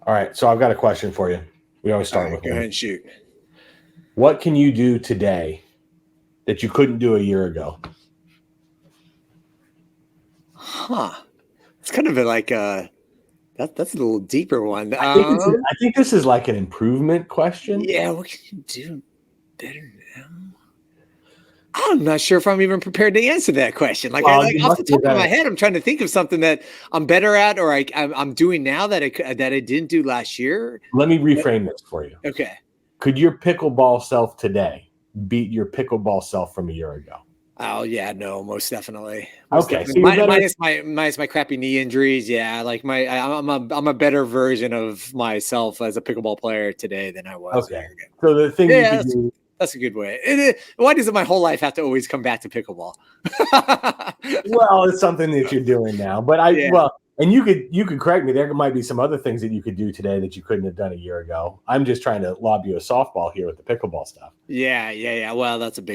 All right. So I've got a question for you. We always All start right, with go ahead one. and shoot. What can you do today that you couldn't do a year ago? Huh. It's kind of like that's a little deeper one. I think this is like an improvement question. Yeah, what can you do better now? I'm not sure if I'm even prepared to answer that question. Well, Like you off must the be top of better. my head, I'm trying to think of something that I'm better at, or I'm doing now that I didn't do last year. Let me But, reframe this for you. okay. Could your pickleball self today beat your pickleball self from a year ago? Oh yeah, no, most definitely, most Okay. So definitely. you're better. Minus my crappy knee injuries. Yeah, like I'm a better version of myself as a pickleball player today than I was a Okay. year ago. So the thing you Yeah, could do. that's a good way. Why does my whole life have to always come back to pickleball? Well, it's something that you're doing now, but Yeah. and you could correct me. There might be some other things that you could do today that you couldn't have done a year ago. I'm just trying to lob you a softball here with the pickleball stuff. Yeah. Well, it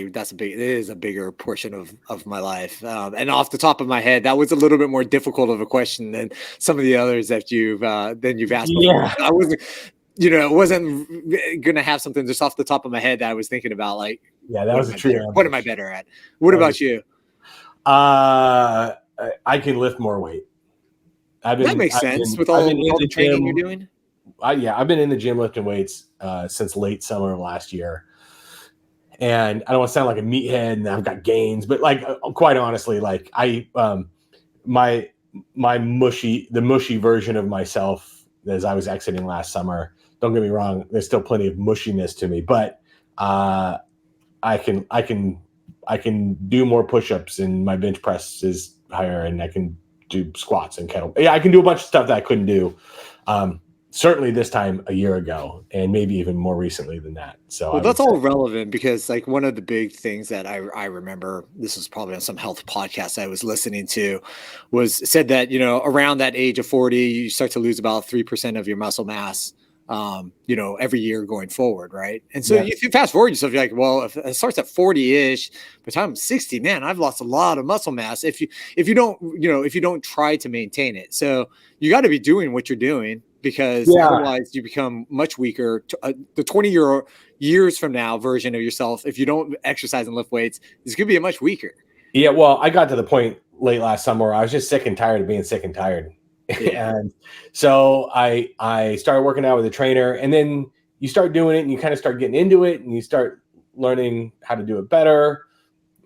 is a bigger portion of my life. And off the top of my head, that was a little bit more difficult of a question than some of the others that you've asked before. Yeah. I wasn't, it wasn't gonna have something just off the top of my head that I was thinking about, like, Yeah, that was a true what am I ambush. better at? What That was about you? I can lift more weight. That makes sense I've been with in all the the training you're gym. doing. I've been in the gym lifting weights since late summer of last year. And I don't want to sound like a meathead and I've got gains, but like quite honestly, like my the mushy version of myself as I was exiting last summer. Don't get me wrong, there's still plenty of mushiness to me, but uh, I can I can I can do more push-ups and my bench press is higher and I can do squats and kettle. Yeah, I can do a bunch of stuff that I couldn't do. Um, Certainly this time a year ago, and maybe even more recently than that. So Well, I would that's say, all relevant because, like, one of the big things that I remember, this was probably on some health podcast I was listening to, was said that, around that age of 40, you start to lose about 3% of your muscle mass, every year going forward, right? And so yeah, if you fast forward yourself, you're like, well, if it starts at 40-ish, by the time I'm 60, man, I've lost a lot of muscle mass. If you don't try to maintain it. So you got to be doing what you're doing, because yeah, otherwise you become much weaker. The 20 years from now version of yourself, if you don't exercise and lift weights, is going to be a much weaker. yeah. Well, I got to the point late last summer where I was just sick and tired of being sick and tired, Yeah. and so I started working out with a trainer, and then you start doing it, and you kind of start getting into it, and you start learning how to do it better.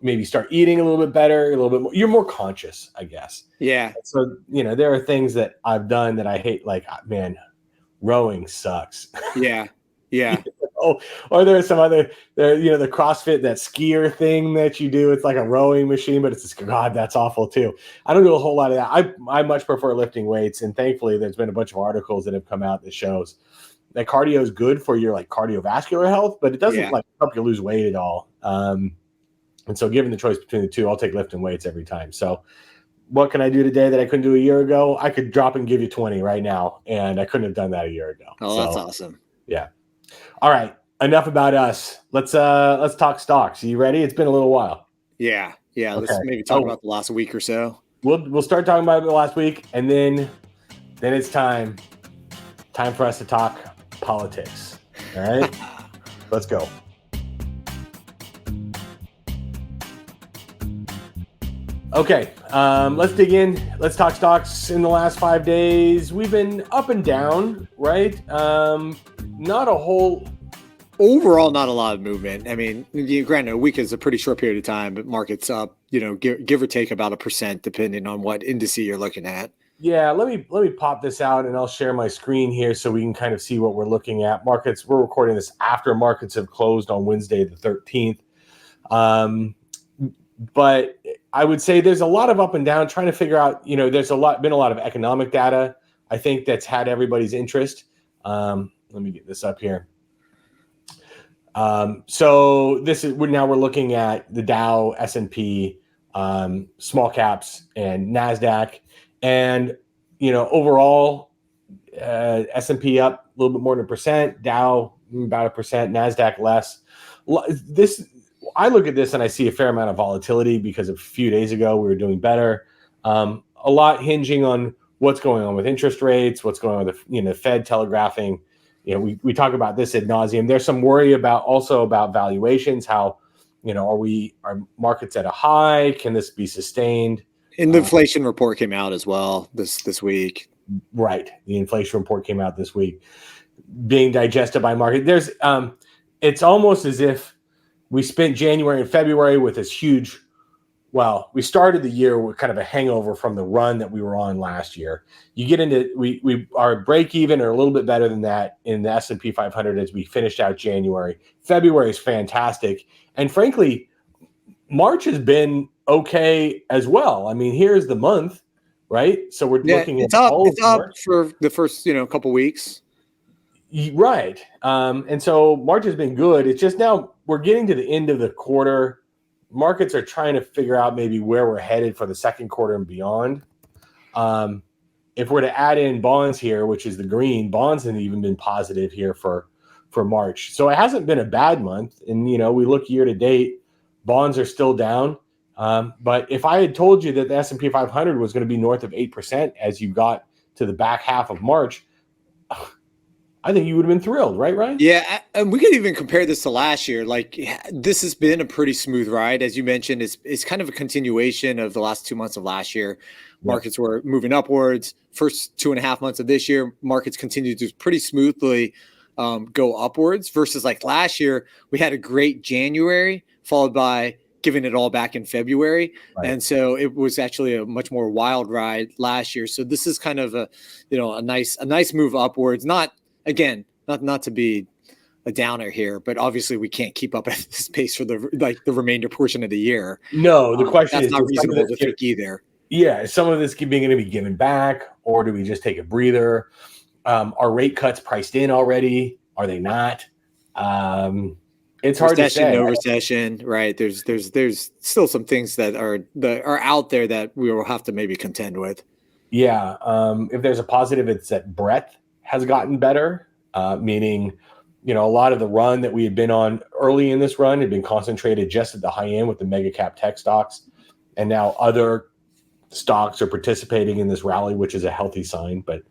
Maybe start eating a little bit better, a little bit more. You're more conscious, I guess. Yeah. So there are things that I've done that I hate. Like, man, rowing sucks. Yeah. Yeah. Oh, or there's some other the CrossFit, that skier thing that you do. It's like a rowing machine, but it's just, God, that's awful too. I don't do a whole lot of that. I much prefer lifting weights, and thankfully, there's been a bunch of articles that have come out that shows that cardio is good for your like cardiovascular health, but it doesn't Yeah. like help you lose weight at all. And so, given the choice between the two, I'll take lifting weights every time. So, what can I do today that I couldn't do a year ago? I could drop and give you 20 right now, and I couldn't have done that a year ago. Oh, that's So, awesome. yeah. All right. Enough about us. Let's talk stocks. Are you ready? It's been a little while. Yeah. Yeah. Okay. Let's maybe talk Oh, about the last week or so. we'll start talking about it the last week, and then it's time for us to talk politics. All right. Let's go. Okay, let's dig in. Let's talk stocks in the last 5 days. We've been up and down, right? Not a whole. Overall, not a lot of movement. I mean, granted, a week is a pretty short period of time, but market's up, give or take about 1%, depending on what indice you're looking at. Yeah, let me pop this out and I'll share my screen here so we can kind of see what we're looking at. Markets. We're recording this after markets have closed on Wednesday the 13th. But I would say there's a lot of up and down, trying to figure out, there's been a lot of economic data, I think, that's had everybody's interest. Let me get this up here. So we're looking at the Dow, S&P, small caps, and NASDAQ. And, overall, S&P up a little bit more than 1%, Dow about 1%, NASDAQ less. I look at this and I see a fair amount of volatility because a few days ago we were doing better. A lot hinging on what's going on with interest rates, what's going on with the Fed telegraphing. We talk about this ad nauseum. There's some worry about valuations. How are markets at a high? Can this be sustained? And the inflation report came out as well this week. Right, the inflation report came out this week, being digested by market. It's almost as if we spent January and February with this huge. Well, we started the year with kind of a hangover from the run that we were on last year. You get into we are break even or a little bit better than that in the S&P 500 as we finished out January. February is fantastic, and frankly, March has been okay as well. I mean, here's the month, right? So we're looking it's at up. all It's of up March. for the first couple weeks. Right. And so March has been good. It's just now we're getting to the end of the quarter. Markets are trying to figure out maybe where we're headed for the second quarter and beyond. If we're to add in bonds here, which is the green, bonds have even been positive here for March. So it hasn't been a bad month. And, we look year to date, bonds are still down. But if I had told you that the S&P 500 was going to be north of 8% as you got to the back half of March, I think you would have been thrilled, right, Ryan? Yeah, and we could even compare this to last year. Like, this has been a pretty smooth ride, as you mentioned. It's kind of a continuation of the last 2 months of last year. Markets were moving upwards. First 2.5 months of this year, markets continued to pretty smoothly go upwards. Versus like last year, we had a great January followed by giving it all back in February. Right. And so it was actually a much more wild ride last year. So this is kind of a nice move upwards. Again, not to be a downer here, but obviously we can't keep up at this pace for the remainder portion of the year. No, the question that's is not reasonable to think either. Yeah, is some of this going to be given back, or do we just take a breather? Are rate cuts priced in already? Are they not? It's hard to say. No recession, right? There's still some things that are out there that we will have to maybe contend with. Yeah, if there's a positive, it's that breadth has gotten better, meaning, a lot of the run that we had been on early in this run had been concentrated just at the high end with the mega cap tech stocks. And now other stocks are participating in this rally, which is a healthy sign. But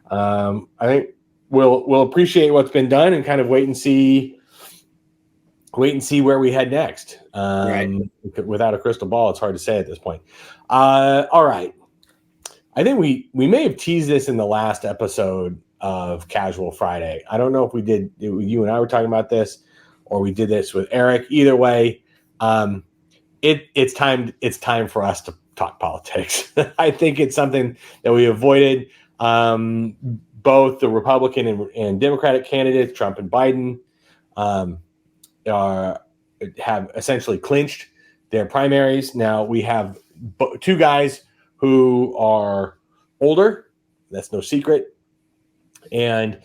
I think we'll appreciate what's been done and kind of wait and see where we head next. Right. Without a crystal ball, it's hard to say at this point. All right. I think we may have teased this in the last episode of Casual Friday. I don't know if we did. You and I were talking about this, or we did this with Eric. Either way, it's time for us to talk politics. I think it's something that we avoided. Both the Republican and Democratic candidates, Trump and Biden, have essentially clinched their primaries. Now we have two guys who are older. That's no secret. And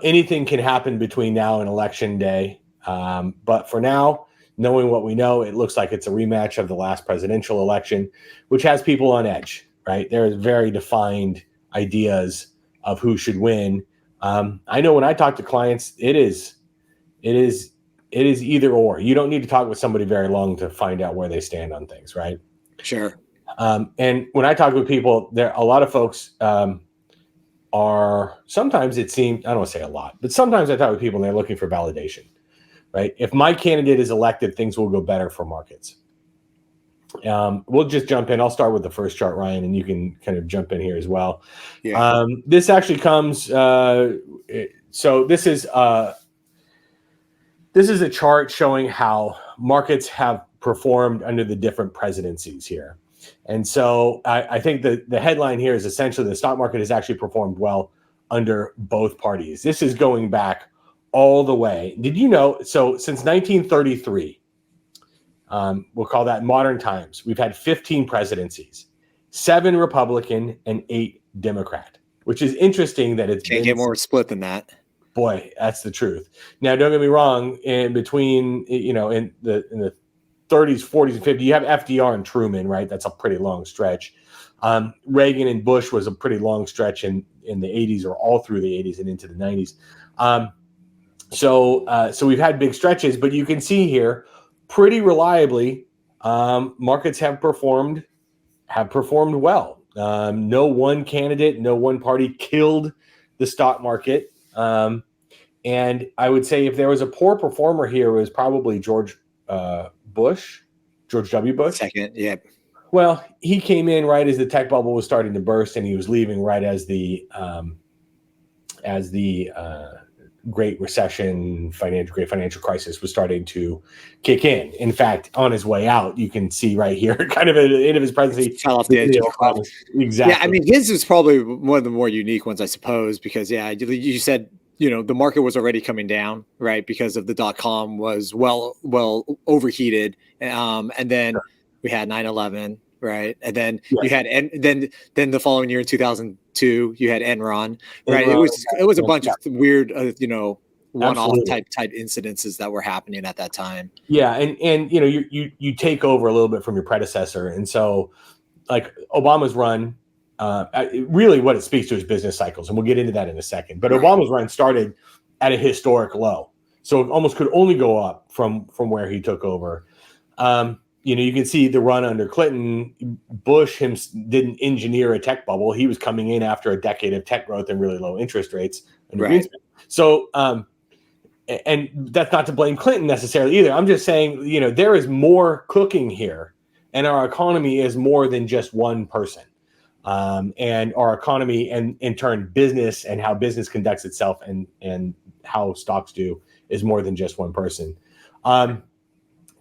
anything can happen between now and election day. But for now, knowing what we know, it looks like it's a rematch of the last presidential election, which has people on edge, right? There are very defined ideas of who should win. I know when I talk to clients, it is either or. You don't need to talk with somebody very long to find out where they stand on things, right? Sure. And when I talk with people, a lot of folks are, sometimes it seems, I don't want to say a lot, but sometimes I talk with people and they're looking for validation, right? If my candidate is elected, things will go better for markets. We'll just jump in. I'll start with the first chart, Ryan, and you can kind of jump in here as well. Yeah. This actually comes, so this is a chart showing how markets have performed under the different presidencies here. And so I think the headline here is essentially the stock market has actually performed well under both parties. This is going back all the way. Did you know? So since 1933, we'll call that modern times, we've had 15 presidencies, 7 Republican and 8 Democrat, which is interesting that it's can't get more split than that. Boy, that's the truth. Now, don't get me wrong. In between, in the 30s, 40s, and 50s, you have FDR and Truman, right? That's a pretty long stretch. Reagan and Bush was a pretty long stretch in the 80s, or all through the 80s and into the 90s. So we've had big stretches, but you can see here pretty reliably, markets have performed well. No one candidate, no one party killed the stock market. And I would say if there was a poor performer here, it was probably George W. Bush. Second, yeah. Well, he came in right as the tech bubble was starting to burst, and he was leaving right as the Great Recession, Great Financial Crisis was starting to kick in. In fact, on his way out, you can see right here, kind of at the end of his presidency, fell off the edge of the cliff. Exactly. Yeah, I mean, his is probably one of the more unique ones, I suppose, because you said the market was already coming down, right? Because of the .com was well overheated, and then we had 9/11, right? And then you had then the following year in 2002 you had Enron, right? It was a bunch of weird, one-off type incidences that were happening at that time. Yeah, and you take over a little bit from your predecessor, and so like Obama's run, really what it speaks to is business cycles, and we'll get into that in a second. But Obama's run started at a historic low, so it almost could only go up from where he took over. You can see the run under Clinton. Bush didn't engineer a tech bubble. He was coming in after a decade of tech growth and really low interest rates. Right. So, and that's not to blame Clinton necessarily either. I'm just saying, there is more cooking here, and our economy is more than just one person. And our economy, and in turn, business and how business conducts itself and how stocks do is more than just one person.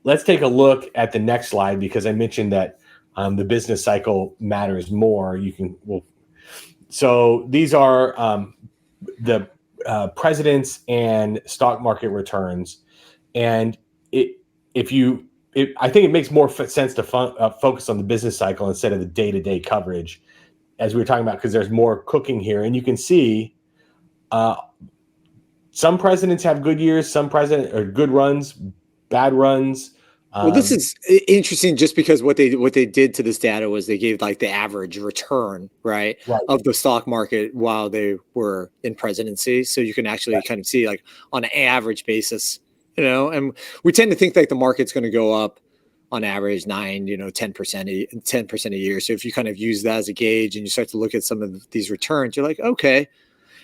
Let's take a look at the next slide, because I mentioned that the business cycle matters more. So these are the presidents and stock market returns, and I think it makes more sense to focus on the business cycle instead of the day-to-day coverage, as we were talking about, because there's more cooking here, and you can see some presidents have good years, some good runs, bad runs. Well, this is interesting just because what they did to this data was they gave like the average return, right, of the stock market while they were in presidency. So you can actually kind of see like on an average basis, and we tend to think like the market's going to go up on average 10% a year. So if you kind of use that as a gauge and you start to look at some of these returns, you're like, okay.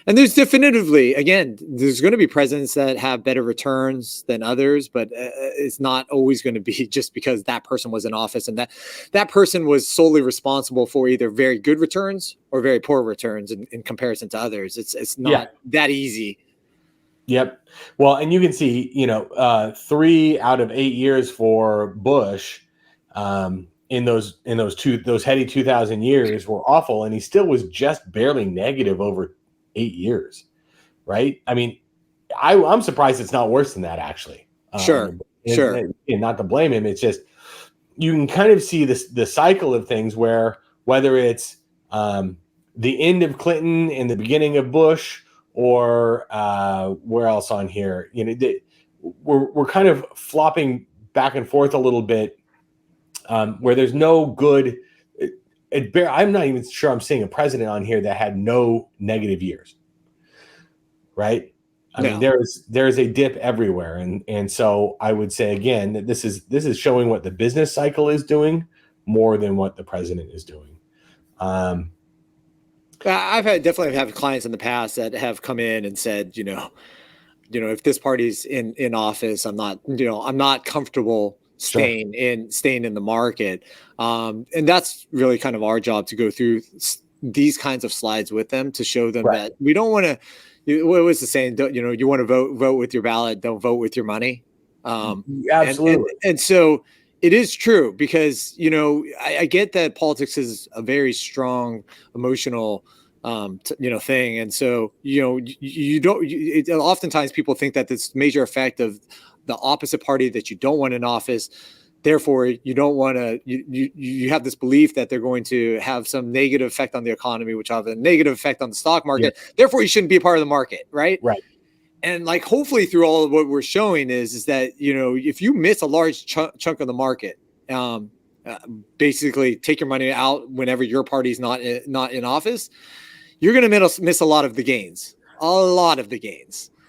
And there's definitively, again, there's going to be presidents that have better returns than others, but it's not always going to be just because that person was in office and that person was solely responsible for either very good returns or very poor returns in comparison to others. It's not that easy. Yep. Well, and you can see, 3 out of 8 years for Bush in those heady 2000 years were awful, and he still was just barely negative over 8 years, right? I mean, I'm surprised it's not worse than that, actually. Sure. And not to blame him, it's just you can kind of see the cycle of things where whether it's the end of Clinton and the beginning of Bush, or where else on here, we're kind of flopping back and forth a little bit, where there's no good. I'm not even sure I'm seeing a president on here that had no negative years, right? I mean, there's a dip everywhere, and so I would say again that this is showing what the business cycle is doing more than what the president is doing. I've definitely have clients in the past that have come in and said, if this party's in office, I'm not comfortable staying in the market. And that's really kind of our job, to go through these kinds of slides with them to show them that we don't want to. What was the saying? You want to vote with your ballot, don't vote with your money. Absolutely. And so it is true, because I get that politics is a very strong emotional thing, and so you don't. Oftentimes people think that this major effect of the opposite party that you don't want in office, therefore you don't want to. You have this belief that they're going to have some negative effect on the economy, which will have a negative effect on the stock market. Yeah. Therefore, you shouldn't be a part of the market, right? Right. And like, hopefully through all of what we're showing is that, if you miss a large chunk of the market, basically take your money out whenever your party's not in office, you're going to miss a lot of the gains.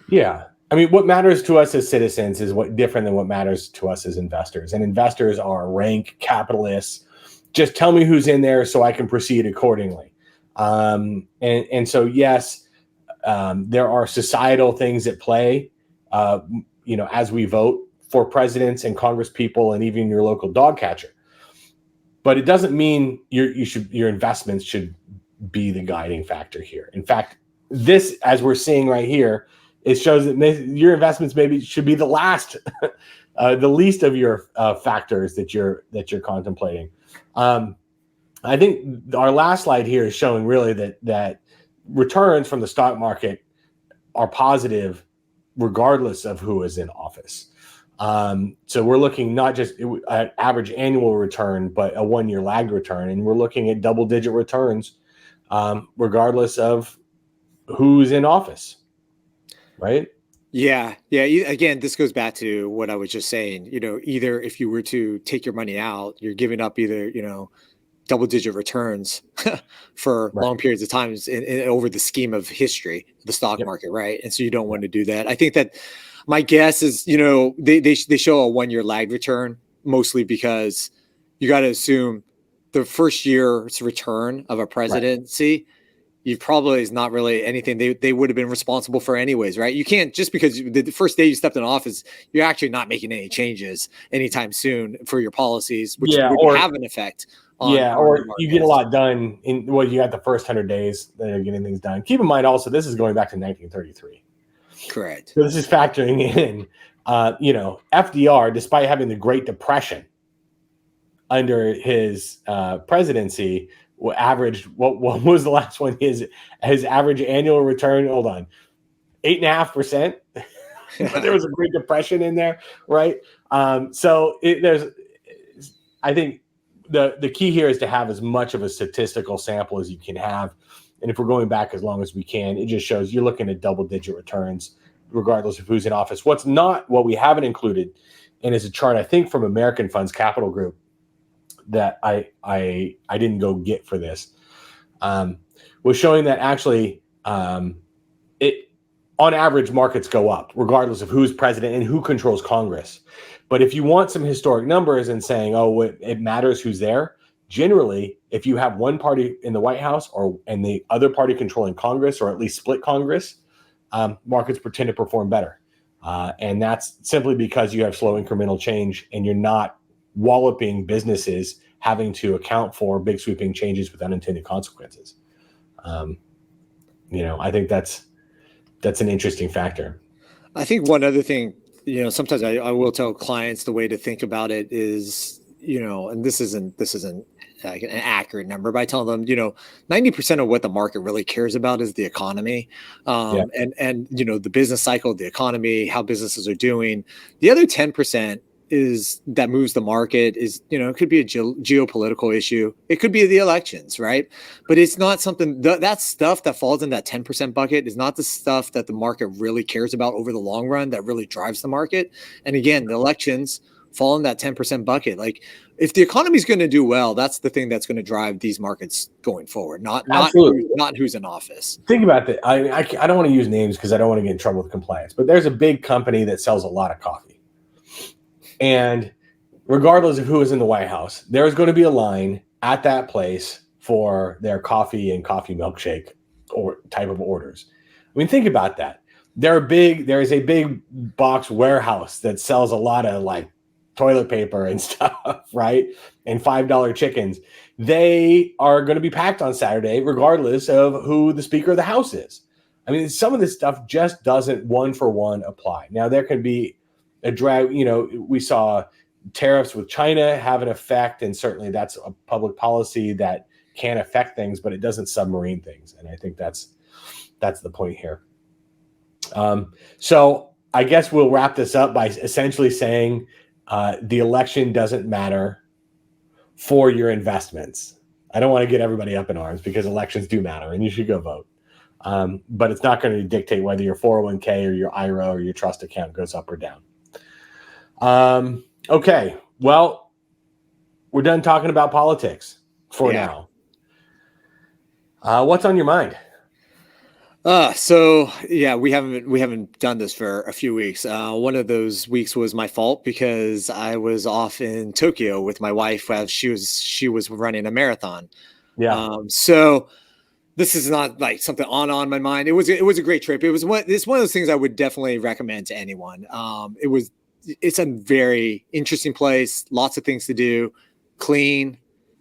Yeah. I mean, what matters to us as citizens is different than what matters to us as investors. And investors are rank capitalists just tell me who's in there so I can proceed accordingly. And so, yes, there are societal things at play, as we vote for presidents and Congress people and even your local dog catcher. But it doesn't mean your investments should be the guiding factor here. In fact, this, as we're seeing right here, it shows that your investments maybe should be the least of your factors that you're contemplating. I think our last slide here is showing really that returns from the stock market are positive regardless of who is in office. So we're looking not just at average annual return, but a 1 year lagged return. And we're looking at double-digit returns regardless of who's in office, right? Yeah. Yeah. Again, this goes back to what I was just saying. Either if you were to take your money out, you're giving up either, double-digit returns for Right. long periods of time over the scheme of history, the stock Yep. market, right? And so you don't want to do that. I think that my guess is, they show a 1 year lagged return mostly because you got to assume the first year's return of a presidency, you probably is not really anything they would have been responsible for anyways, right? You can't, just because the first day you stepped in office, you're actually not making any changes anytime soon for your policies, which would have an effect on or you get a lot done you got the first 100 days that are getting things done. Keep in mind also, this is going back to 1933. Correct. So this is factoring in, FDR, despite having the Great Depression under his presidency, averaged what was the last one? His average annual return, hold on, 8.5%. But there was a Great Depression in there, right? I think the key here is to have as much of a statistical sample as you can have. And if we're going back as long as we can, it just shows you're looking at double-digit returns, regardless of who's in office. What we haven't included, and is a chart, I think, from American Funds Capital Group that I didn't go get for this, was showing that actually it on average markets go up regardless of who's president and who controls Congress. But if you want some historic numbers and saying, it matters who's there, generally, if you have one party in the White House and the other party controlling Congress, or at least split Congress, markets tend to perform better. And that's simply because you have slow incremental change and you're not walloping businesses having to account for big sweeping changes with unintended consequences. I think that's an interesting factor. I think one other thing, sometimes I will tell clients the way to think about it is, and this isn't like an accurate number, but I tell them, 90% of what the market really cares about is the economy, and the business cycle, the economy, how businesses are doing. The other 10% that moves the market is, it could be a geopolitical issue. It could be the elections, right? But it's not something that stuff that falls in that 10% bucket is not the stuff that the market really cares about over the long run that really drives the market. And again, the elections fall in that 10% bucket. Like, if the economy is going to do well, that's the thing that's going to drive these markets going forward, not who's in office. Think about that. I don't want to use names because I don't want to get in trouble with compliance, but there's a big company that sells a lot of coffee. And regardless of who is in the White House, there's going to be a line at that place for their coffee and coffee milkshake or type of orders. I mean, think about that. There is a big box warehouse that sells a lot of like toilet paper and stuff, right? And $5 chickens. They are going to be packed on Saturday, regardless of who the Speaker of the House is. I mean, some of this stuff just doesn't one for one apply. Now, there can be a drag, we saw tariffs with China have an effect, and certainly that's a public policy that can affect things, but it doesn't submarine things. And I think that's the point here. So I guess we'll wrap this up by essentially saying the election doesn't matter for your investments. I don't want to get everybody up in arms because elections do matter and you should go vote. But it's not going to dictate whether your 401k or your IRA or your trust account goes up or down. Okay, well, we're done talking about politics for now. What's on your mind? So yeah, we haven't done this for a few weeks. One of those weeks was my fault because I was off in Tokyo with my wife as she was running a marathon. Yeah, So this is not like something on my mind. It was a great trip. It's one of those things I would definitely recommend to anyone. It's a very interesting place, lots of things to do, clean,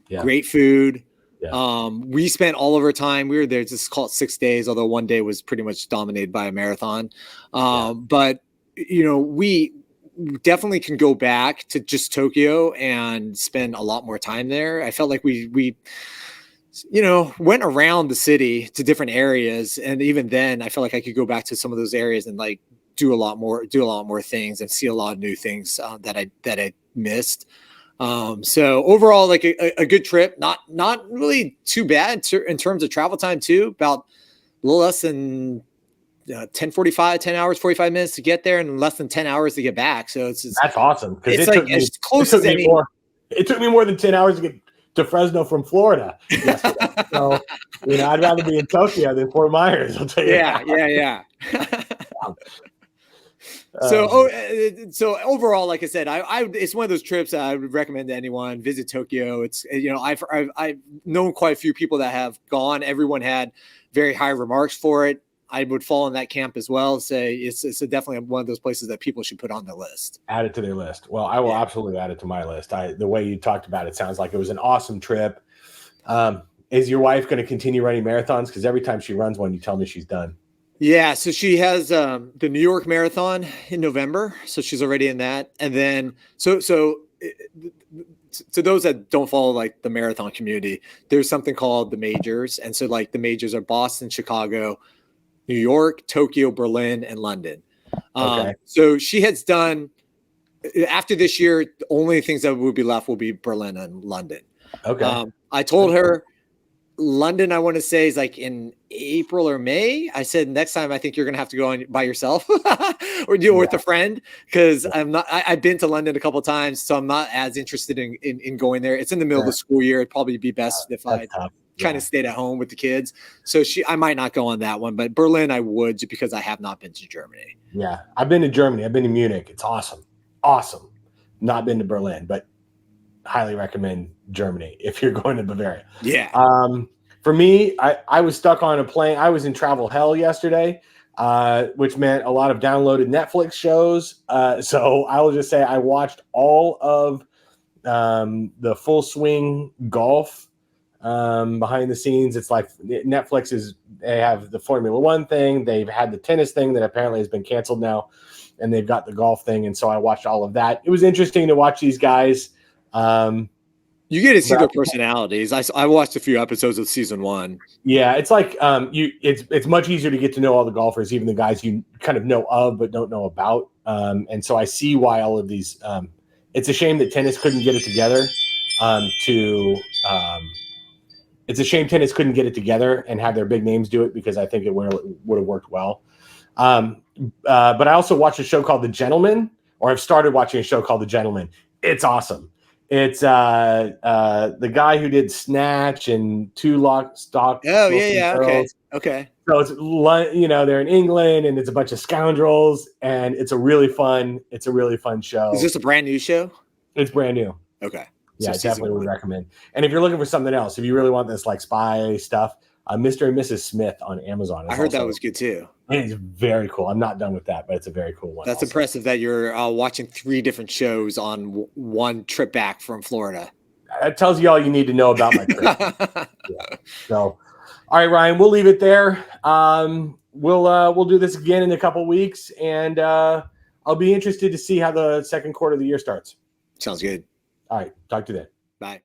yeah, great food. yeah, We spent all of our time. We were there just called 6 days, although one day was pretty much dominated by a marathon. yeah. But we definitely can go back to just Tokyo and spend a lot more time there. I felt like we went around the city to different areas, and even then, I felt like I could go back to some of those areas and like do a lot more things and see a lot of new things that I missed. So overall, like a good trip, not really too bad in terms of travel time too. About a little less than 10 hours, 45 minutes to get there, and less than 10 hours to get back. So That's awesome because it's like as it close took as me any. more it took me more than 10 hours to get to Fresno from Florida yesterday. So I'd rather be in Tokyo than Fort Myers. I'll tell you Yeah, that. yeah. So, Um, so overall, like I said, it's one of those trips that I would recommend to anyone. Visit Tokyo. It's I've known quite a few people that have gone. Everyone had very high remarks for it. I would fall in that camp as well. Say it's definitely one of those places that people should put on the list. add it to their list. Well, I will Yeah. absolutely add it to my list. The way you talked about it sounds like it was an awesome trip. Is your wife going to continue running marathons? Because every time she runs one, you tell me she's done. Yeah, so she has the New York Marathon in November, so she's already in that. And then to those that don't follow like the marathon community, there's something called the majors, and so like the majors are Boston, Chicago, New York, Tokyo, Berlin, and London. Okay. So she has done after this year. The only things that would be left will be Berlin and London. Okay. I told her London, I want to say, is like in April or May. I said next time I think you're gonna have to go on by yourself or deal with a friend because Yeah. I've been to London a couple of times, so I'm not as interested in going there. It's in the middle of the school year. It'd probably be best if That's I tough. kind Yeah. of stayed at home with the kids. So I might not go on that one, but Berlin I would just because I have not been to Germany. Yeah. I've been to Germany. I've been to Munich. It's awesome. Awesome. Not been to Berlin, but highly recommend Germany if you're going to Bavaria. Yeah. For me, I was stuck on a plane. I was in travel hell yesterday, which meant a lot of downloaded Netflix shows. So I will just say I watched all of the Full Swing Golf behind the scenes. It's like they have the Formula One thing. They've had the tennis thing that apparently has been canceled now, and they've got the golf thing. And so I watched all of that. It was interesting to watch these guys. You get to see But their personalities. I watched a few episodes of season one. yeah, it's like it's much easier to get to know all the golfers, even the guys you kind of know of but don't know about. And so I see why all of these. It's a shame that tennis couldn't get it together. To It's a shame tennis couldn't get it together and have their big names do it because I think it would have worked well. But I also watched a show called The Gentleman, or I've started watching a show called The Gentleman. It's awesome. It's the guy who did Snatch and Two Lock Stock Oh Smoking yeah. Okay. Girls. Okay. So it's they're in England and it's a bunch of scoundrels and it's a really fun Is show. this a brand new show? It's brand new. Okay. Yeah, So I season definitely would one. recommend. And if you're looking for something else, if you really want this like spy stuff, Mr. and Mrs. Smith on Amazon I is heard that also was good too. it is very cool. I'm not done with that, but it's a very cool one. That's also. impressive that you're watching 3 different shows on one trip back from Florida. That tells you all you need to know about my trip. Yeah. So, all right, Ryan, we'll leave it there. We'll do this again in a couple weeks, and I'll be interested to see how the second quarter of the year starts. Sounds good. All right, talk to you then. Bye.